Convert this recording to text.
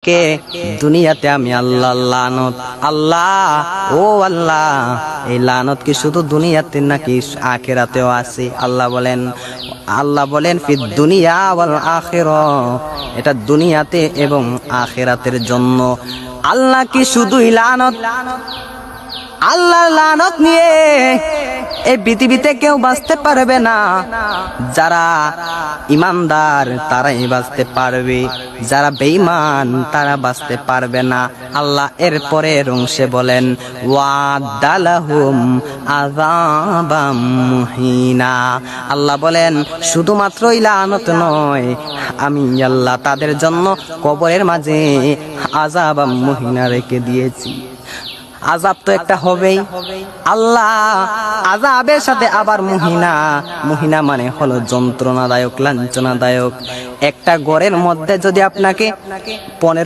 কে দুনিয়াতে আমি আল্লাহ লানত আল্লাহ ও আল্লাহ এই লানত কি শুধু দুনিয়াতে নাকি আখিরাতেও আছে? আল্লাহ বলেন ফিদ দুনিয়া ওয়াল আখিরা, এটা দুনিয়াতে এবং আখিরাতের জন্য। আল্লাহ কি শুধুই লানত? আল্লাহর লানত নিয়ে এই পৃথিবীতে কেউ বাঁচতে পারবে না। যারা ইমানদার তারাই বাঁচতে পারবে, যারা বেঈমান তারা বাঁচতে পারবে না। আল্লাহ এর পরের অংশে বলেন ওয়াদালাহুম আযাবাম মুহিনা। আল্লাহ বলেন শুধুমাত্রই লানত নয়, আমি আল্লাহ তাদের জন্য কবরের মাঝে আযাবাম মুহিনা রেখে দিয়েছি। আযাব তো একটা হবেই, আল্লাহ আযাবের সাথে আবার মুহিনা মানে হলো যন্ত্রণাদায়ক, লাঞ্ছনাদায়ক। একটা ঘরের মধ্যে যদি আপনাকে 15